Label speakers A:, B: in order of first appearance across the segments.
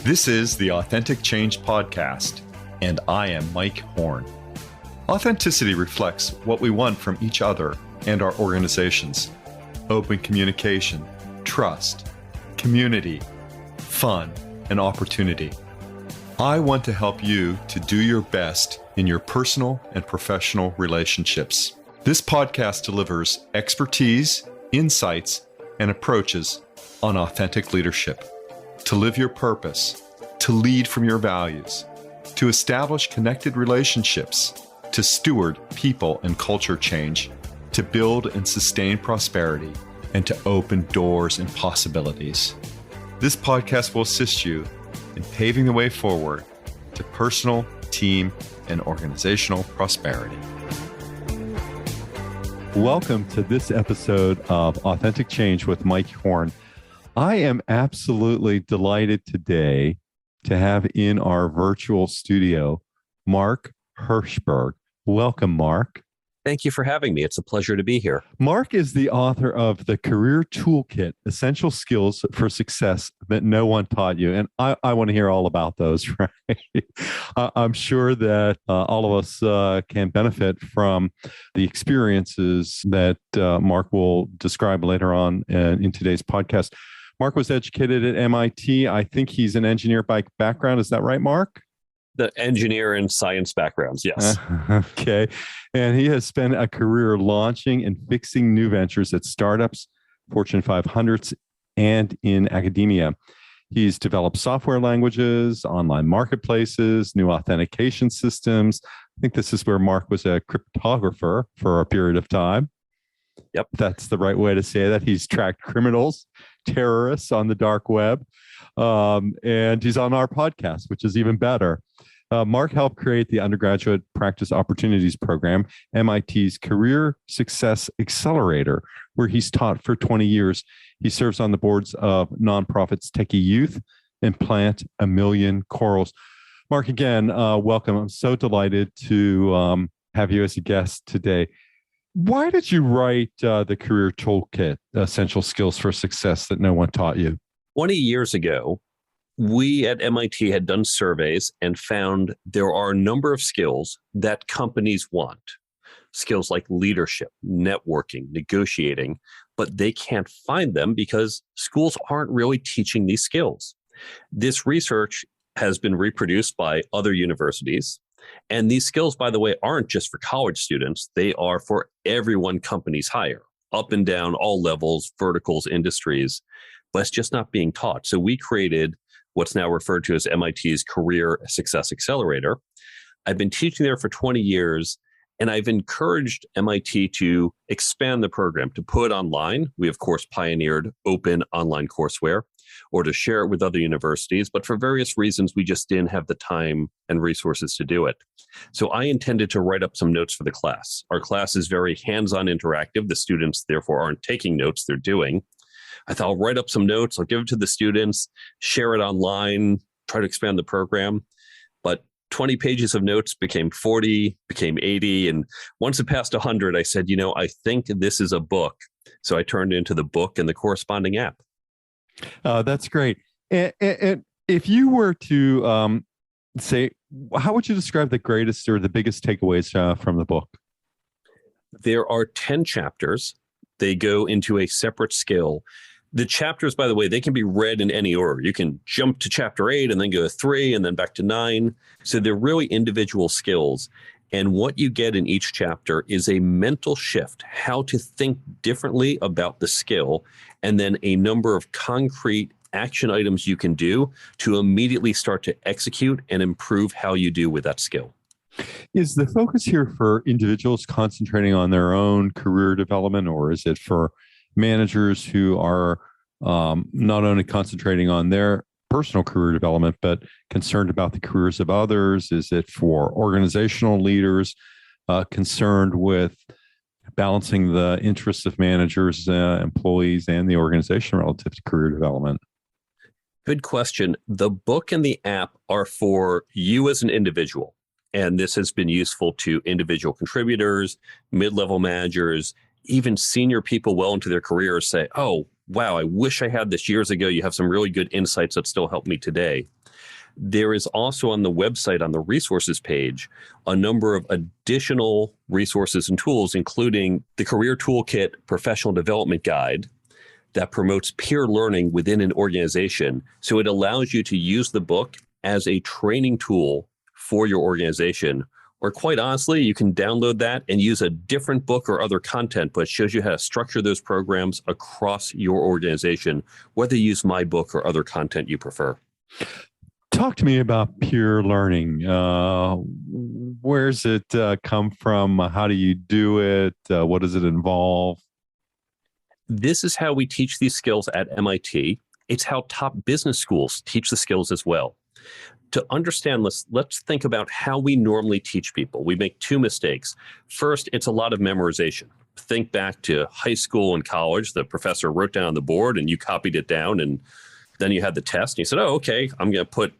A: This is the Authentic Change Podcast, and I am Mike Horne. Authenticity reflects what we want from each other and our organizations: open communication, trust, community, fun, and opportunity. I want to help you to do your best in your personal and professional relationships. This podcast delivers expertise, insights, and approaches on authentic leadership, to live your purpose, to lead from your values, to establish connected relationships, to steward people and culture change, to build and sustain prosperity, and to open doors and possibilities. This podcast will assist you in paving the way forward to personal, team, and organizational prosperity. Welcome to this episode of Authentic Change with Mike Horne. I am absolutely delighted today to have in our virtual studio Mark Herschberg. Welcome, Mark.
B: Thank you for having me. It's a pleasure to be here. Mark
A: is the author of the Career Toolkit, Essential Skills for Success That No One Taught You. And I want to hear all about those, right? I'm sure that all of us can benefit from the experiences that Mark will describe later on in today's podcast. Mark was educated at MIT. I think he's an engineer by background. Is that right, Mark?
B: The engineer and science backgrounds, yes.
A: Okay. And he has spent a career launching and fixing new ventures at startups, Fortune 500s, and in academia. He's developed software languages, online marketplaces, new authentication systems. I think this is where Mark was a cryptographer for a period of time.
B: Yep.
A: That's the right way to say that. He's tracked criminals, terrorists on the dark web, and he's on our podcast, which is even better. Mark helped create the Undergraduate Practice Opportunities Program, MIT's Career Success Accelerator, where he's taught for 20 years. He serves on the boards of nonprofits Techie Youth and Plant a Million Corals. Mark, again, welcome. I'm so delighted to have you as a guest today. Why did you write the Career Toolkit, Essential Skills for Success That No One Taught You?
B: 20 years ago, we at MIT had done surveys and found there are a number of skills that companies want. Skills like leadership, networking, negotiating, but they can't find them because schools aren't really teaching these skills. This research has been reproduced by other universities. And these skills, by the way, aren't just for college students. They are for everyone companies hire, up and down, all levels, verticals, industries, but it's just not being taught. So we created what's now referred to as MIT's Career Success Accelerator. I've been teaching there for 20 years, and I've encouraged MIT to expand the program, to put it online. We, of course, pioneered open online courseware, or to share it with other universities. But for various reasons, we just didn't have the time and resources to do it. So I intended to write up some notes for the class. Our class is very hands-on interactive. The students, therefore, aren't taking notes, they're doing. I thought I'll write up some notes, I'll give it to the students, share it online, try to expand the program. But 20 pages of notes became 40, became 80. And once it passed 100, I said, I think this is a book. So I turned it into the book and the corresponding app.
A: That's great. And if you were to say, how would you describe the greatest or the biggest takeaways from the book?
B: There are 10 chapters. They go into a separate skill. The chapters, by the way, they can be read in any order. You can jump to chapter 8 and then go to 3 and then back to 9. So they're really individual skills. And what you get in each chapter is a mental shift, how to think differently about the skill, and then a number of concrete action items you can do to immediately start to execute and improve how you do with that skill.
A: Is the focus here for individuals concentrating on their own career development, or is it for managers who are not only concentrating on their personal career development, but concerned about the careers of others? Is it for organizational leaders concerned with balancing the interests of managers, employees, and the organization relative to career development?
B: Good question. The book and the app are for you as an individual. And this has been useful to individual contributors, mid-level managers, even senior people well into their careers say, oh, wow, I wish I had this years ago. You have some really good insights that still help me today. There is also on the website, on the resources page, a number of additional resources and tools, including the Career Toolkit Professional Development Guide that promotes peer learning within an organization. So it allows you to use the book as a training tool for your organization. Or quite honestly, you can download that and use a different book or other content, but it shows you how to structure those programs across your organization, whether you use my book or other content you prefer.
A: Talk to me about peer learning. Where's it come from? How do you do it? What does it involve?
B: This is how we teach these skills at MIT. It's how top business schools teach the skills as well. To understand this, let's think about how we normally teach people. We make two mistakes. First, it's a lot of memorization. Think back to high school and college. The professor wrote down on the board and you copied it down, and then you had the test and you said, oh, okay, I'm going to put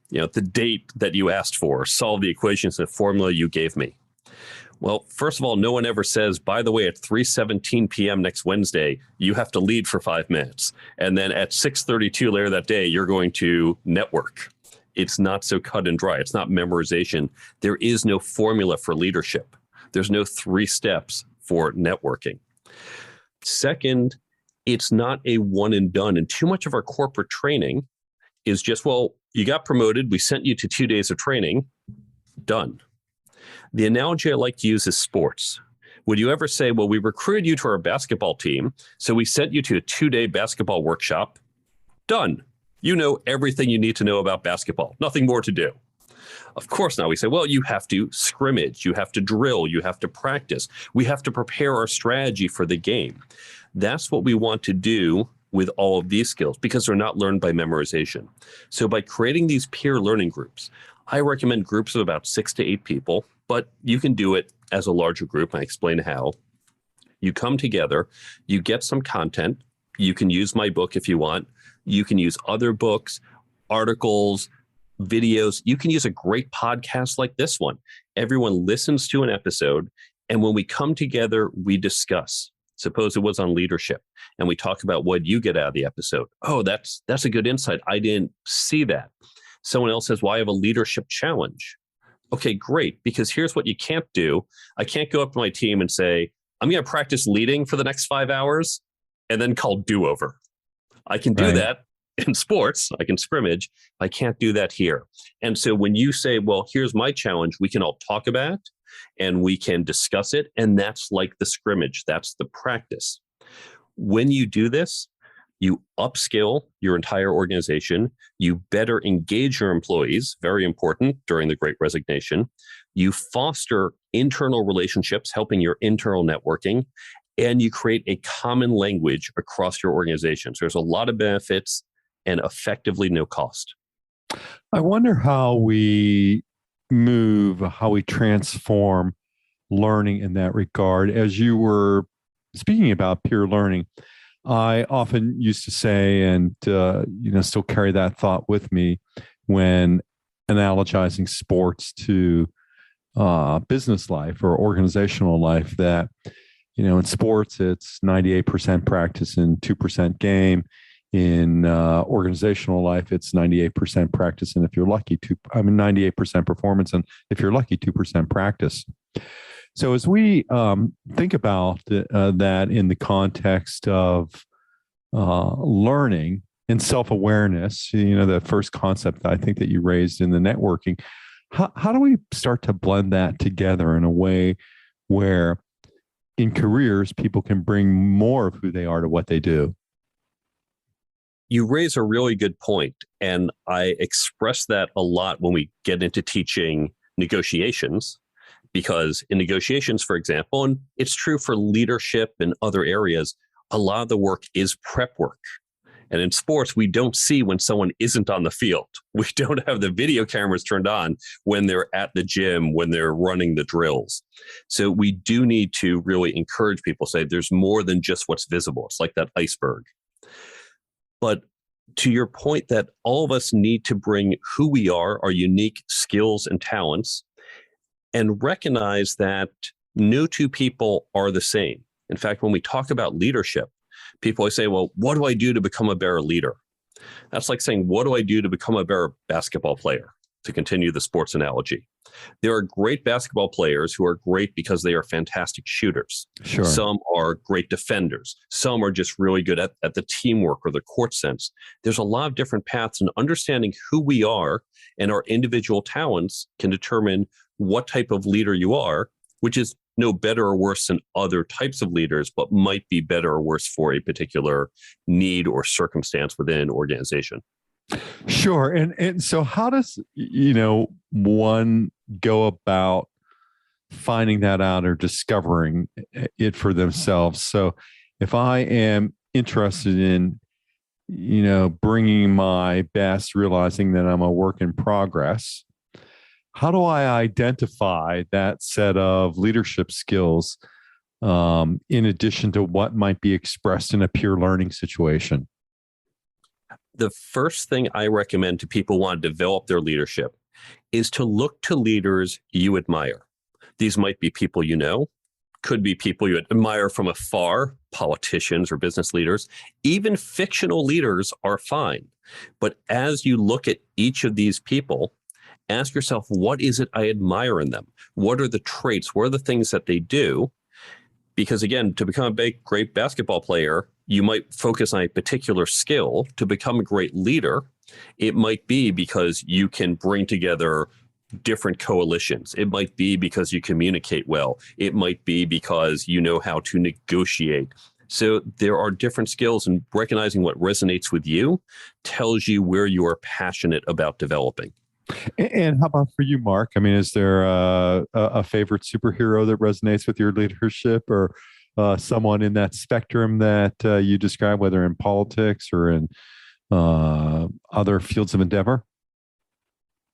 B: the date that you asked for, solve the equations, the formula you gave me. Well, first of all, no one ever says, by the way, at 3:17 p.m. next Wednesday, you have to lead for 5 minutes. And then at 6:32 later that day, you're going to network. It's not so cut and dry. It's not memorization. There is no formula for leadership. There's no 3 steps for networking. Second, it's not a one and done. And too much of our corporate training is just, well, you got promoted. We sent you to 2 days of training. Done. The analogy I like to use is sports. Would you ever say, well, we recruited you to our basketball team, so we sent you to a 2-day basketball workshop? Done. You know everything you need to know about basketball. Nothing more to do. Of course not. We say, well, you have to scrimmage, you have to drill, you have to practice. We have to prepare our strategy for the game. That's what we want to do with all of these skills because they're not learned by memorization. So by creating these peer learning groups, I recommend groups of about 6 to 8 people, but you can do it as a larger group. I explain how. You come together, you get some content. You can use my book if you want. You can use other books, articles, videos. You can use a great podcast like this one. Everyone listens to an episode, and when we come together, we discuss. Suppose it was on leadership, and we talk about what you get out of the episode. Oh, that's a good insight. I didn't see that. Someone else says, well, I have a leadership challenge. Okay, great, because here's what you can't do. I can't go up to my team and say, I'm going to practice leading for the next 5 hours and then call do-over. I can do that in sports. I can scrimmage. I can't do that here. And so when you say, well, here's my challenge, we can all talk about it and we can discuss it. And that's like the scrimmage. That's the practice. When you do this, you upskill your entire organization. You better engage your employees, very important during the Great Resignation. You foster internal relationships, helping your internal networking. And you create a common language across your organization. So there's a lot of benefits and effectively no cost.
A: I wonder how we transform learning in that regard. As you were speaking about peer learning, I often used to say, and still carry that thought with me when analogizing sports to business life or organizational life, that in sports, it's 98% practice and 2% game. In organizational life, it's 98% practice, and if you're lucky, 98% performance, and if you're lucky, 2% practice. So as we think about that in the context of learning and self-awareness, the first concept I think that you raised in the networking, how do we start to blend that together in a way where in careers, people can bring more of who they are to what they do?
B: You raise a really good point, and I express that a lot when we get into teaching negotiations, because in negotiations, for example, and it's true for leadership and other areas, a lot of the work is prep work. And in sports, we don't see when someone isn't on the field. We don't have the video cameras turned on when they're at the gym, when they're running the drills. So we do need to really encourage people, say there's more than just what's visible. It's like that iceberg. But to your point that all of us need to bring who we are, our unique skills and talents, and recognize that no two people are the same. In fact, when we talk about leadership, people always say, well, what do I do to become a better leader? That's like saying, what do I do to become a better basketball player? To continue the sports analogy, there are great basketball players who are great because they are fantastic shooters.
A: Sure.
B: Some are great defenders. Some are just really good at the teamwork or the court sense. There's a lot of different paths, and understanding who we are and our individual talents can determine what type of leader you are, which is no better or worse than other types of leaders, but might be better or worse for a particular need or circumstance within an organization.
A: Sure. And so how does, one go about finding that out or discovering it for themselves? So if I am interested in, bringing my best, realizing that I'm a work in progress, how do I identify that set of leadership skills in addition to what might be expressed in a peer learning situation?
B: The first thing I recommend to people who want to develop their leadership is to look to leaders you admire. These might be people you know, could be people you admire from afar, politicians or business leaders. Even fictional leaders are fine. But as you look at each of these people, ask yourself, what is it I admire in them? What are the traits? What are the things that they do? Because again, to become a great basketball player, you might focus on a particular skill. To become a great leader, it might be because you can bring together different coalitions. It might be because you communicate well. It might be because you know how to negotiate. So there are different skills, and recognizing what resonates with you tells you where you are passionate about developing.
A: And how about for you, Mark? I mean, is there a favorite superhero that resonates with your leadership, or someone in that spectrum that you describe, whether in politics or in other fields of endeavor?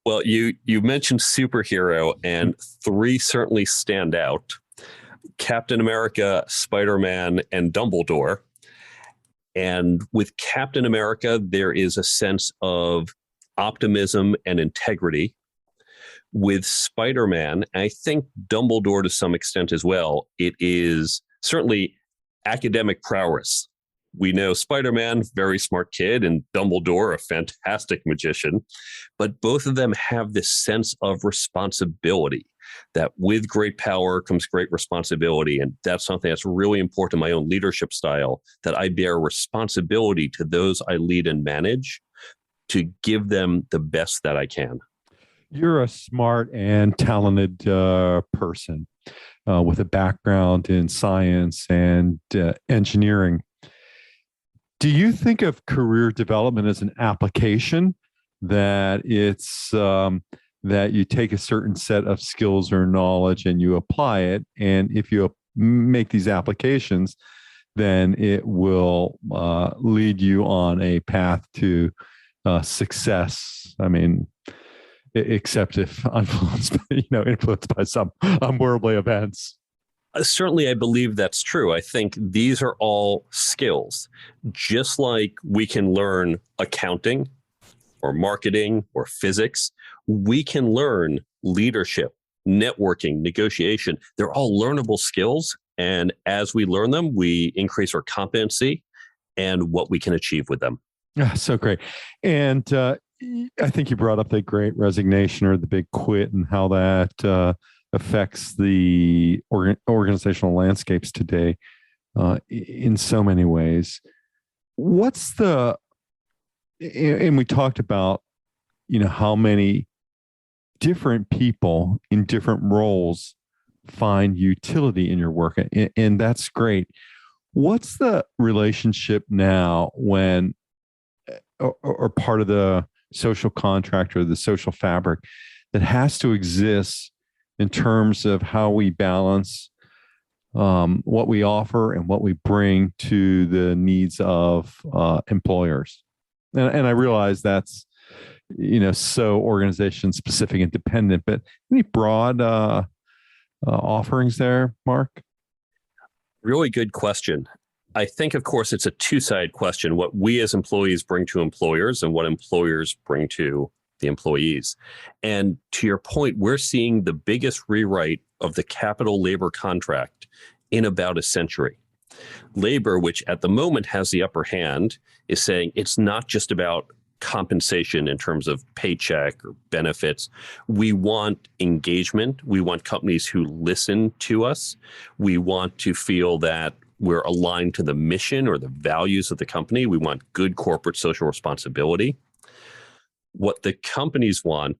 B: Well, you mentioned superhero, and three certainly stand out: Captain America, Spider-Man, and Dumbledore. And with Captain America, there is a sense of optimism and integrity. With Spider-Man, I think Dumbledore to some extent as well, it is certainly academic prowess. We know Spider-Man, very smart kid, and Dumbledore, a fantastic magician. But both of them have this sense of responsibility, that with great power comes great responsibility. And that's something that's really important in my own leadership style, that I bear responsibility to those I lead and manage to give them the best that I can.
A: You're a smart and talented person with a background in science and engineering. Do you think of career development as an application, that it's that you take a certain set of skills or knowledge and you apply it, and if you make these applications, then it will lead you on a path to success? I mean, except if influenced by some unworldly events.
B: Certainly, I believe that's true. I think these are all skills. Just like we can learn accounting or marketing or physics, we can learn leadership, networking, negotiation. They're all learnable skills. And as we learn them, we increase our competency and what we can achieve with them.
A: Yeah, so great. And I think you brought up the great resignation or the big quit, and how that affects the organizational landscapes today in so many ways. And we talked about, how many different people in different roles find utility in your work. And that's great. What's the relationship now when, or part of the social contract or the social fabric that has to exist in terms of how we balance what we offer and what we bring to the needs of employers? And I realize that's, so organization specific and dependent, but any broad offerings there, Mark?
B: Really good question. I think, of course, it's a two-sided question: what we as employees bring to employers and what employers bring to the employees. And to your point, we're seeing the biggest rewrite of the capital labor contract in about a century. Labor, which at the moment has the upper hand, is saying it's not just about compensation in terms of paycheck or benefits. We want engagement. We want companies who listen to us. We want to feel that we're aligned to the mission or the values of the company. We want good corporate social responsibility. What the companies want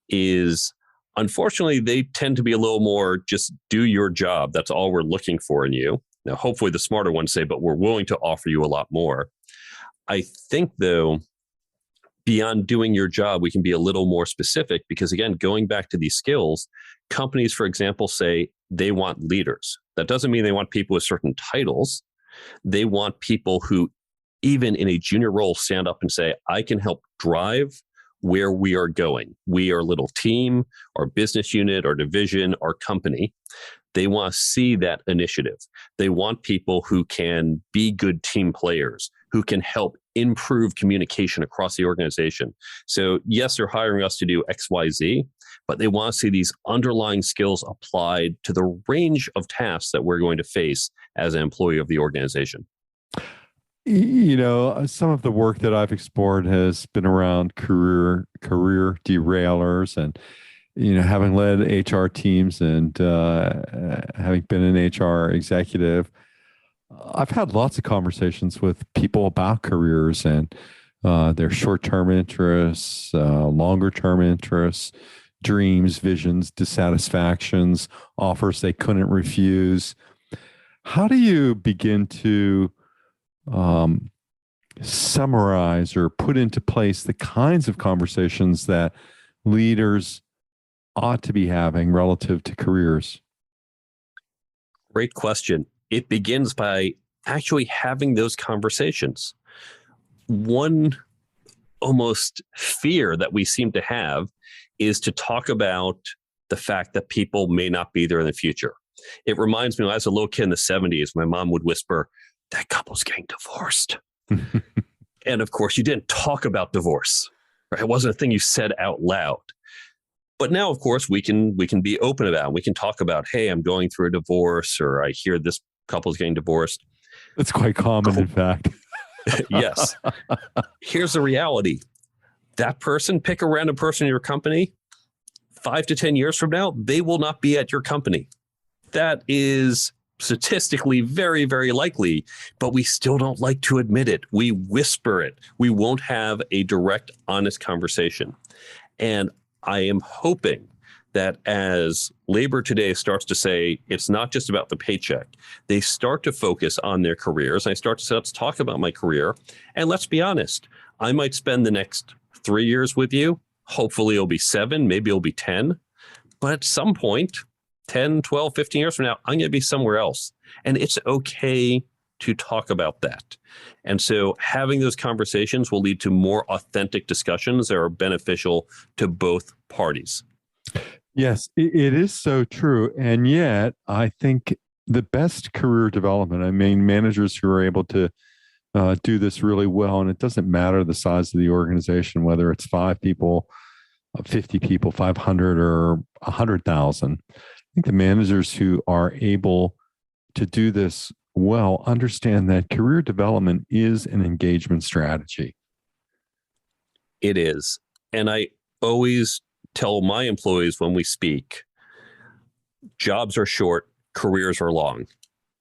B: is, unfortunately, they tend to be a little more just do your job. That's all we're looking for in you. Now, hopefully the smarter ones say, but we're willing to offer you a lot more. I think, though, beyond doing your job, we can be a little more specific because, again, going back to these skills, companies, for example, say they want leaders. That doesn't mean they want people with certain titles. They want people who, even in a junior role, stand up and say, I can help drive where we are going. We are a little team, our business unit, our division, our company. They want to see that initiative. They want people who can be good team players, who can help improve communication across the organization. So yes, they're hiring us to do X, Y, Z, but they want to see these underlying skills applied to the range of tasks that we're going to face as an employee of the organization.
C: You know, some of the work that I've explored has been around career derailers, and having led HR teams and having been an HR executive, I've had lots of conversations with people about careers and their short-term interests, longer-term interests, dreams, visions, dissatisfactions, offers they couldn't refuse. How do you begin to summarize or put into place the kinds of conversations that leaders ought to be having relative to careers?
B: Great question. It begins by actually having those conversations. One almost fear that we seem to have is to talk about the fact that people may not be there in the future. It reminds me, when I was a little kid in the 70s, my mom would whisper, that couple's getting divorced. And of course, you didn't talk about divorce, right? It wasn't a thing you said out loud. But now, of course, we can be open about it. We can talk about, hey, I'm going through a divorce, or I hear this couple's getting divorced.
C: That's quite common, in fact.
B: Yes. Here's the reality. That person, pick a random person in your company, 5 to 10 years from now, they will not be at your company. That is statistically very, very likely, but we still don't like to admit it. We whisper it. We won't have a direct, honest conversation. And I am hoping that as labor today starts to say, it's not just about the paycheck, they start to focus on their careers. And I start to say, let's talk about my career. And let's be honest, I might spend the next 3 years with you. Hopefully it'll be 7, maybe it'll be 10. But at some point, 10, 12, 15 years from now, I'm going to be somewhere else. And it's okay to talk about that. And so having those conversations will lead to more authentic discussions that are beneficial to both parties.
C: Yes, it is so true. And yet, I think the best career development, I mean, managers who are able to do this really well, and it doesn't matter the size of the organization, whether it's 5 people, 50 people, 500, or 100,000. I think the managers who are able to do this well understand that career development is an engagement strategy.
B: It is. And I always tell my employees when we speak, jobs are short, careers are long.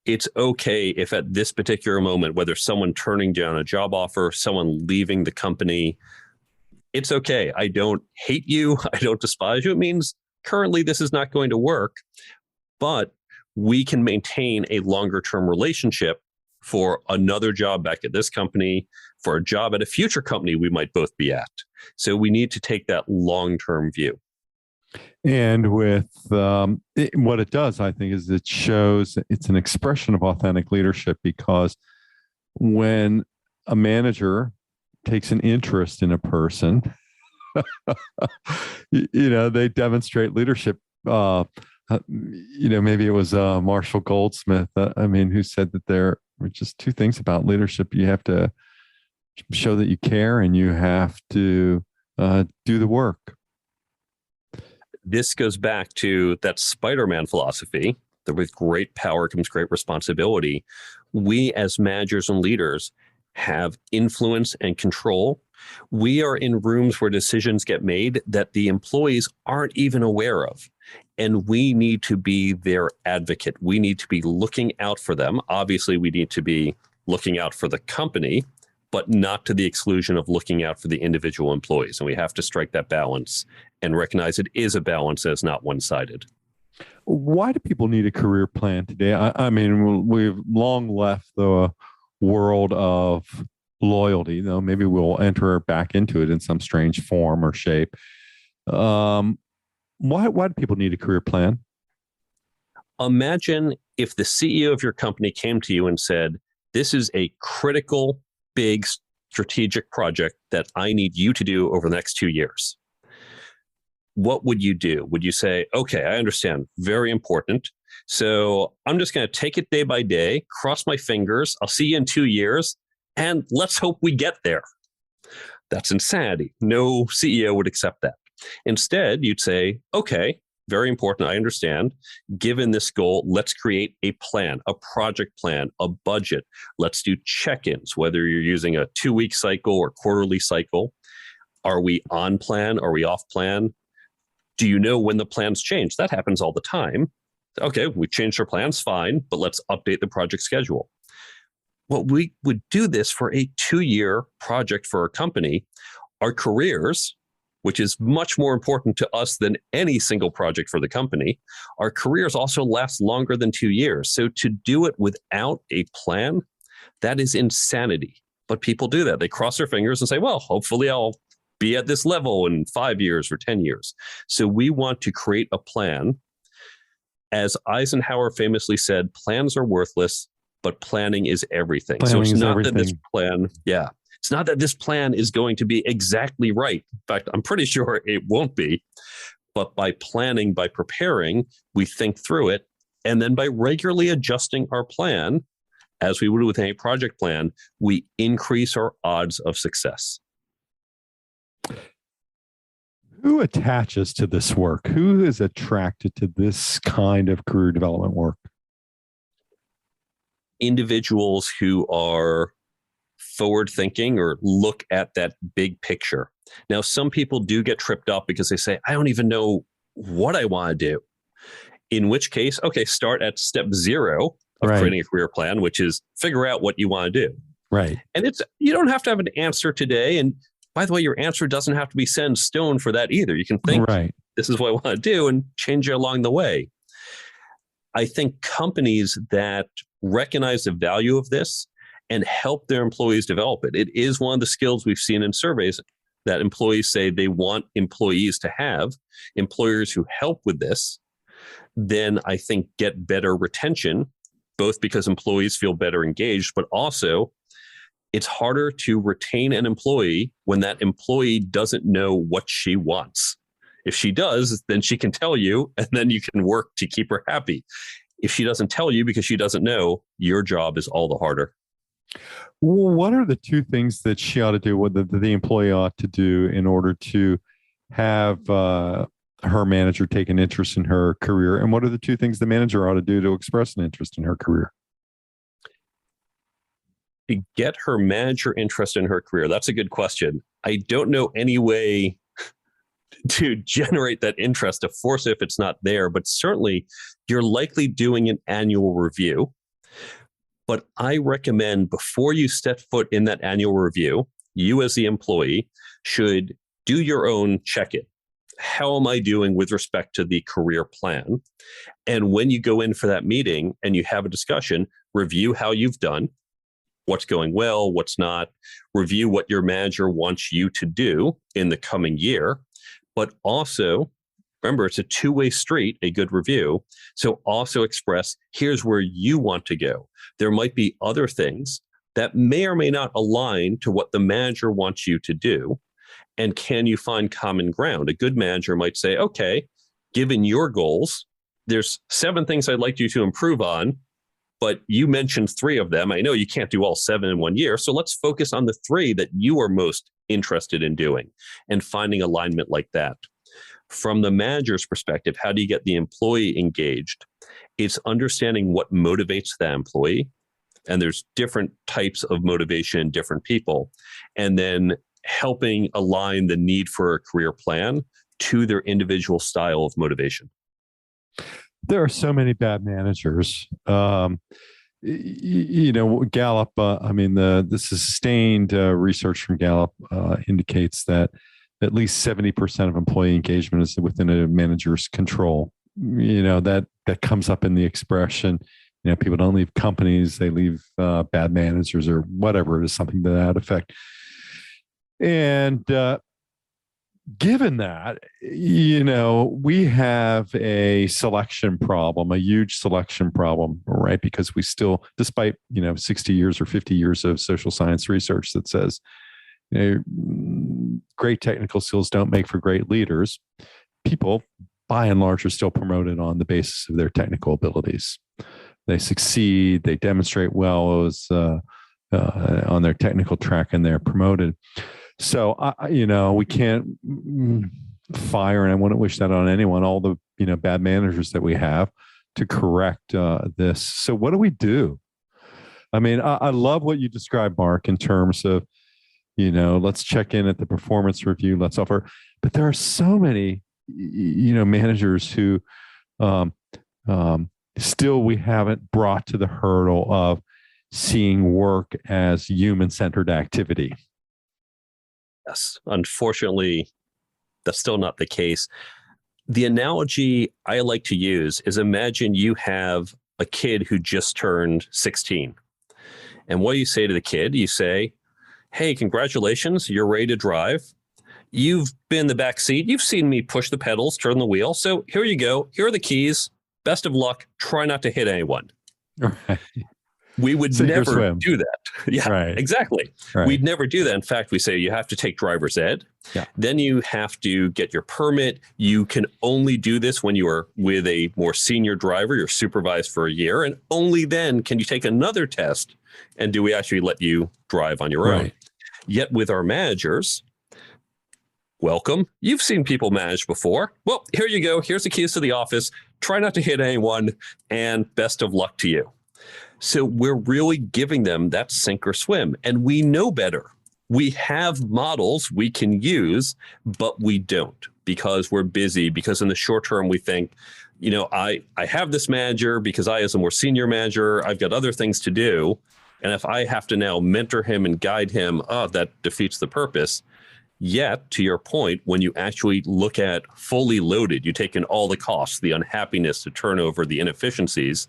B: It's okay if at this particular moment, whether someone turning down a job offer, someone leaving the company, it's okay. I don't hate you. I don't despise you. It means currently this is not going to work, but we can maintain a longer term relationship for another job back at this company, for a job at a future company we might both be at. So we need to take that long-term view.
C: And with what it does, I think, is it shows it's an expression of authentic leadership, because when a manager takes an interest in a person, they demonstrate leadership. Maybe it was Marshall Goldsmith, who said that there were just 2 things about leadership. You have to show that you care, and you have to do the work.
B: This goes back to that Spider-Man philosophy. that with great power comes great responsibility. We as managers and leaders have influence and control. We are in rooms where decisions get made that the employees aren't even aware of. And we need to be their advocate. We need to be looking out for them. Obviously, we need to be looking out for the company, but not to the exclusion of looking out for the individual employees. And we have to strike that balance and recognize it is a balance that's not one-sided.
C: Why do people need a career plan today? I mean, we've long left the world of loyalty, though maybe we'll enter back into it in some strange form or shape. Why do people need a career plan?
B: Imagine if the CEO of your company came to you and said, this is a critical, big strategic project that I need you to do over the next 2 years. What would you do? Would you say, okay, I understand, very important. So I'm just going to take it day by day, cross my fingers. I'll see you in 2 years, and let's hope we get there. That's insanity. No CEO would accept that. Instead, you'd say, okay, very important, I understand. Given this goal, let's create a plan, a project plan, a budget. Let's do check-ins, whether you're using a 2-week cycle or quarterly cycle. Are we on plan? Are we off plan? Do you know when the plans change? That happens all the time. Okay, we changed our plans, fine, but let's update the project schedule. Well, we would do this for a 2-year project for our company. Our careers, which is much more important to us than any single project for the company, our careers also last longer than 2 years. So to do it without a plan, that is insanity. But people do that. They cross their fingers and say, well, hopefully I'll be at this level in 5 years or 10 years. So we want to create a plan. As Eisenhower famously said, plans are worthless, but planning is everything. So it's not that this plan, it's not that this plan is going to be exactly right. In fact, I'm pretty sure it won't be. But by planning, by preparing, we think through it. And then by regularly adjusting our plan, as we would with any project plan, we increase our odds of success.
C: Who attaches to this work? Who is attracted to this kind of career development work?
B: Individuals who are forward thinking or look at that big picture. Now, some people do get tripped up because they say, I don't even know what I want to do. In which case, okay, start at step 0 of creating a career plan, which is figure out what you want to do.
C: Right.
B: And you don't have to have an answer today. And by the way, your answer doesn't have to be set in stone for that either. You can think, this is what I want to do, and change it along the way. I think companies that recognize the value of this and help their employees develop it. It is one of the skills we've seen in surveys that employees say they want employees to have. Employers who help with this, then I think get better retention, both because employees feel better engaged, but also it's harder to retain an employee when that employee doesn't know what she wants. If she does, then she can tell you, and then you can work to keep her happy. If she doesn't tell you because she doesn't know, your job is all the harder.
C: Well, what are the 2 things that she ought to do, what the employee ought to do in order to have her manager take an interest in her career? And what are the 2 things the manager ought to do to express an interest in her career?
B: To get her manager interest in her career? That's a good question. I don't know any way to generate that interest, to force it if it's not there, but certainly you're likely doing an annual review. But I recommend before you step foot in that annual review, you as the employee should do your own check-in. How am I doing with respect to the career plan? And when you go in for that meeting and you have a discussion, review how you've done. What's going well, what's not, review what your manager wants you to do in the coming year, but also, remember, it's a 2-way street, a good review. So also express, here's where you want to go. There might be other things that may or may not align to what the manager wants you to do. And can you find common ground? A good manager might say, okay, given your goals, there's 7 things I'd like you to improve on. But you mentioned 3 of them. I know you can't do all 7 in 1 year. So let's focus on the 3 that you are most interested in doing and finding alignment like that. From the manager's perspective, how do you get the employee engaged? It's understanding what motivates that employee. And there's different types of motivation in different people. And then helping align the need for a career plan to their individual style of motivation.
C: There are so many bad managers. Gallup, the sustained research from Gallup indicates that at least 70% of employee engagement is within a manager's control. That comes up in the expression, people don't leave companies, they leave bad managers or whatever. It is something to that effect. And given that, we have a selection problem, a huge selection problem, right? Because we still, despite, 60 years or 50 years of social science research that says, great technical skills don't make for great leaders, people, by and large, are still promoted on the basis of their technical abilities. They succeed, they demonstrate well as on their technical track, and they're promoted. So, we can't fire, and I wouldn't wish that on anyone, all the, bad managers that we have to correct this. So what do we do? I mean, I love what you described, Mark, in terms of, let's check in at the performance review, let's offer, but there are so many, managers who still we haven't brought to the hurdle of seeing work as human-centered activity.
B: Yes, unfortunately, that's still not the case. The analogy I like to use is, imagine you have a kid who just turned 16. And what do you say to the kid? You say, hey, congratulations, you're ready to drive. You've been in the back seat. You've seen me push the pedals, turn the wheel. So here you go. Here are the keys. Best of luck. Try not to hit anyone.
C: Right.
B: We would never do that. Yeah,
C: right.
B: Exactly.
C: Right.
B: We'd never do that. In fact, we say you have to take driver's ed.
C: Yeah.
B: Then you have to get your permit. You can only do this when you are with a more senior driver. You're supervised for a year. And only then can you take another test. And do we actually let you drive on your own? Yet with our managers, welcome. You've seen people manage before. Well, here you go. Here's the keys to the office. Try not to hit anyone, and best of luck to you. So we're really giving them that sink or swim, and we know better. We have models we can use, but we don't, because we're busy, because in the short term we think, I have this manager because I, as a more senior manager, I've got other things to do. And if I have to now mentor him and guide him, that defeats the purpose. Yet, to your point, when you actually look at fully loaded, you take in all the costs, the unhappiness, the turnover, the inefficiencies,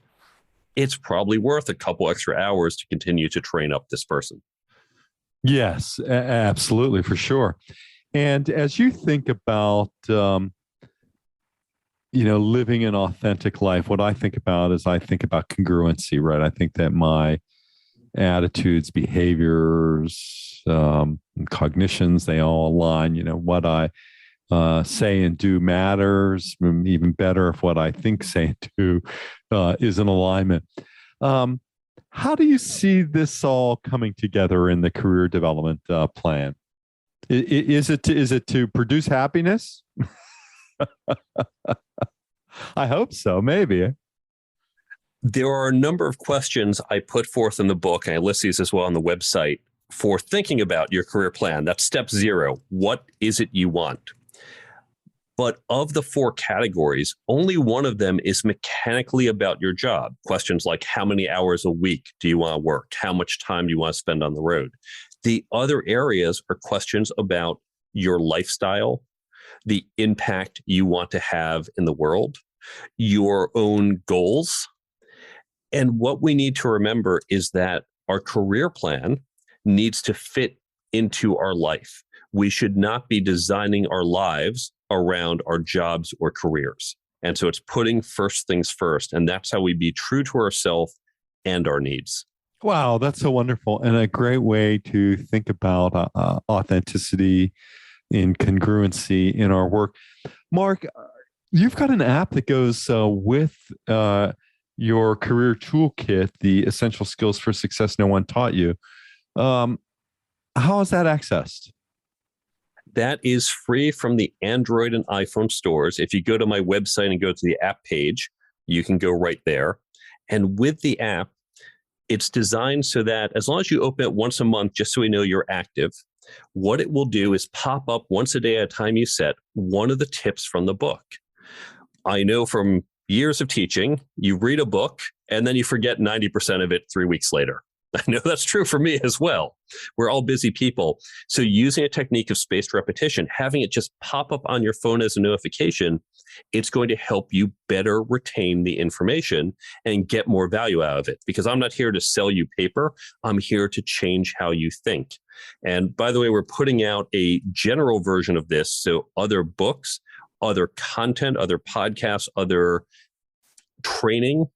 B: it's probably worth a couple extra hours to continue to train up this person.
C: Yes, absolutely, for sure. And as you think about, living an authentic life, what I think about is I think about congruency, right? I think that my attitudes, behaviors, cognitions, they all align. What I say and do matters. Even better if what I think, say, and do is in alignment. How do you see this all coming together in the career development plan? Is it to produce happiness? I hope so. Maybe.
B: There are a number of questions I put forth in the book, and I list these as well on the website, for thinking about your career plan. That's step 0. What is it you want? But of the 4 categories, only one of them is mechanically about your job. Questions like, how many hours a week do you want to work? How much time do you want to spend on the road? The other areas are questions about your lifestyle, the impact you want to have in the world, your own goals. And what we need to remember is that our career plan needs to fit into our life. We should not be designing our lives around our jobs or careers. And so it's putting first things first. And that's how we be true to ourselves and our needs.
C: Wow, that's so wonderful. And a great way to think about authenticity and congruency in our work. Mark, you've got an app that goes with your career toolkit, the essential skills for success no one taught you. How is that accessed?
B: That is free from the Android and iPhone stores. If you go to my website and go to the app page, You can go right there. And with the app, it's designed so that as long as you open it once a month, just so we know you're active, what it will do is pop up once a day at a time you set one of the tips from the book. I know from years of teaching, you read a book and then you forget 90% of it 3 weeks later. I know that's true for me as well. We're all busy people. So using a technique of spaced repetition, having it just pop up on your phone as a notification, it's going to help you better retain the information and get more value out of it. Because I'm not here to sell you paper. I'm here to change how you think. And by the way, we're putting out a general version of this. So other books, other content, other podcasts, other training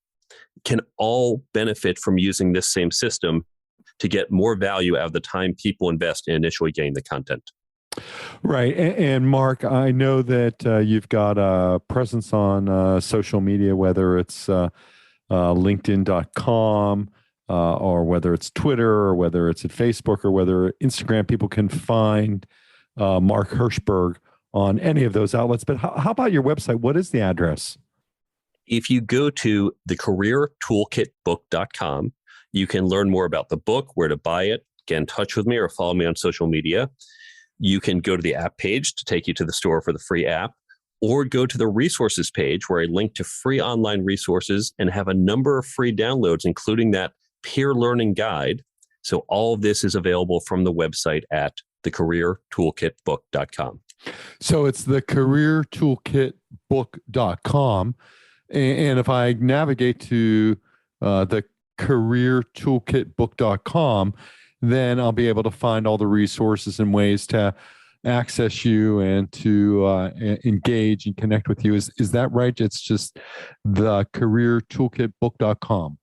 B: can all benefit from using this same system to get more value out of the time people invest in initially getting the content.
C: Right. And Mark, I know that you've got a presence on social media, whether it's LinkedIn.com or whether it's Twitter or whether it's at Facebook or whether Instagram. People can find Mark Herschberg on any of those outlets. But how about your website? What is the address?
B: If you go to the careertoolkitbook.com, you can learn more about the book, where to buy it, get in touch with me or follow me on social media. You can go to the app page to take you to the store for the free app, or go to the resources page where I link to free online resources and have a number of free downloads, including that peer learning guide. So all of this is available from the website at thecareertoolkitbook.com.
C: So it's the careertoolkitbook.com. And if I navigate to the careertoolkitbook.com, then I'll be able to find all the resources and ways to access you and to engage and connect with you. Is that right? It's just the careertoolkitbook.com.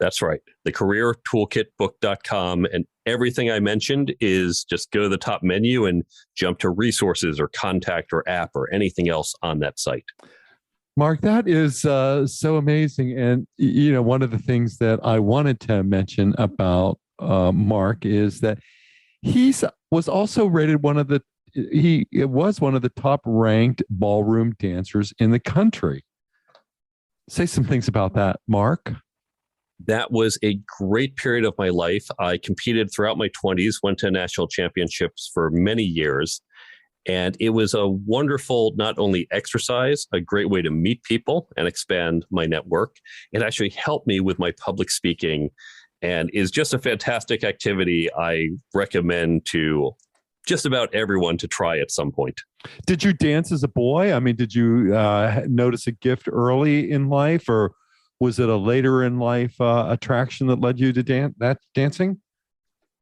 B: That's right. The careertoolkitbook.com. And everything I mentioned is just go to the top menu and jump to resources or contact or app or anything else on that site.
C: Mark, that is so amazing. And, you know, one of the things that I wanted to mention about Mark is that he was also rated one of the top ranked ballroom dancers in the country. Say some things about that, Mark.
B: That was a great period of my life. I competed throughout my 20s, went to national championships for many years. And it was a wonderful, not only exercise, a great way to meet people and expand my network. It actually helped me with my public speaking and is just a fantastic activity I recommend to just about everyone to try at some point.
C: Did you dance as a boy? I mean, did you notice a gift early in life, or was it a later in life attraction that led you to dancing?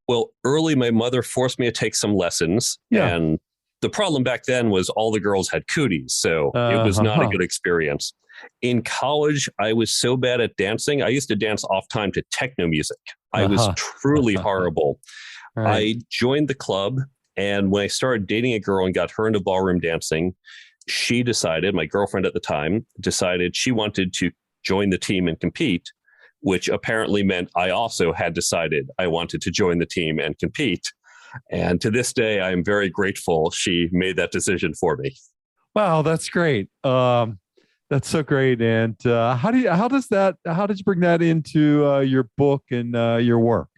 B: Well, early, my mother forced me to take some lessons.
C: Yeah.
B: And the problem back then was all the girls had cooties, so it was not a good experience. In college, I was so bad at dancing. I used to dance off time to techno music. I was truly horrible.
C: Right.
B: I joined the club, and when I started dating a girl and got her into ballroom dancing, she decided, my girlfriend at the time, decided she wanted to join the team and compete, which apparently meant I also had decided I wanted to join the team and compete. And to this day, I am very grateful she made that decision for me.
C: Wow, that's great. That's so great. And how did you bring that into your book and your work?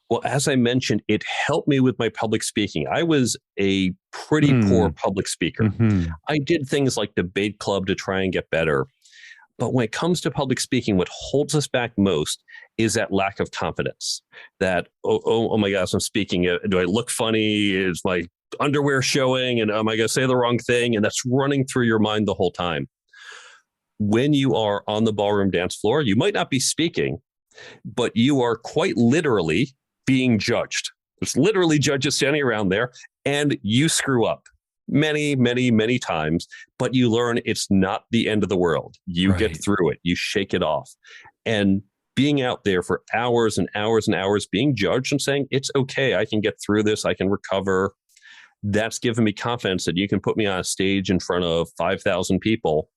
B: Well, as I mentioned, it helped me with my public speaking. I was a pretty poor public speaker.
C: Mm-hmm.
B: I did things like debate club to try and get better. But when it comes to public speaking, what holds us back most is that lack of confidence. That, oh my gosh, I'm speaking. Do I look funny? Is my underwear showing? And am I going to say the wrong thing? And that's running through your mind the whole time. When you are on the ballroom dance floor, you might not be speaking, but you are quite literally being judged. There's literally judges standing around there, and you screw up many, many, many times, but you learn it's not the end of the world. You get through it. You shake it off. And being out there for hours and hours and hours being judged and saying, it's okay, I can get through this, I can recover. That's given me confidence that you can put me on a stage in front of 5,000 people.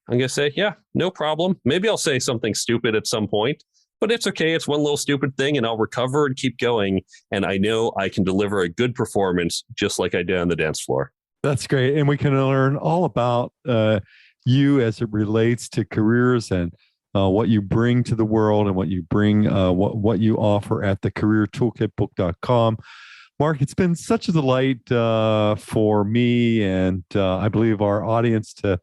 B: I'm going to say, yeah, no problem. Maybe I'll say something stupid at some point, but it's okay. It's one little stupid thing and I'll recover and keep going. And I know I can deliver a good performance just like I did on the dance floor.
C: That's great. And we can learn all about you as it relates to careers and what you bring to the world and what you bring, what you offer at the careertoolkitbook.com. Mark, it's been such a delight for me and I believe our audience to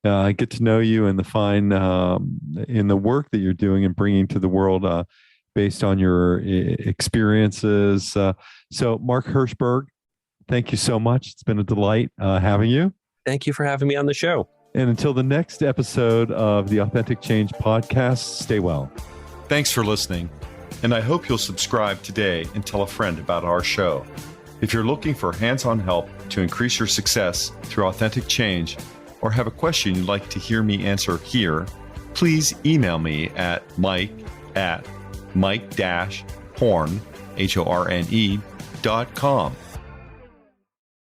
C: get to know you and the fine in the work that you're doing and bringing to the world based on your experiences. So, Mark Herschberg, thank you so much. It's been a delight having you.
B: Thank you for having me on the show.
C: And until the next episode of the Authentic Change podcast, stay well.
A: Thanks for listening, and I hope you'll subscribe today and tell a friend about our show. If you're looking for hands-on help to increase your success through authentic change, or have a question you'd like to hear me answer here, please email me at mike@mike-horne.com.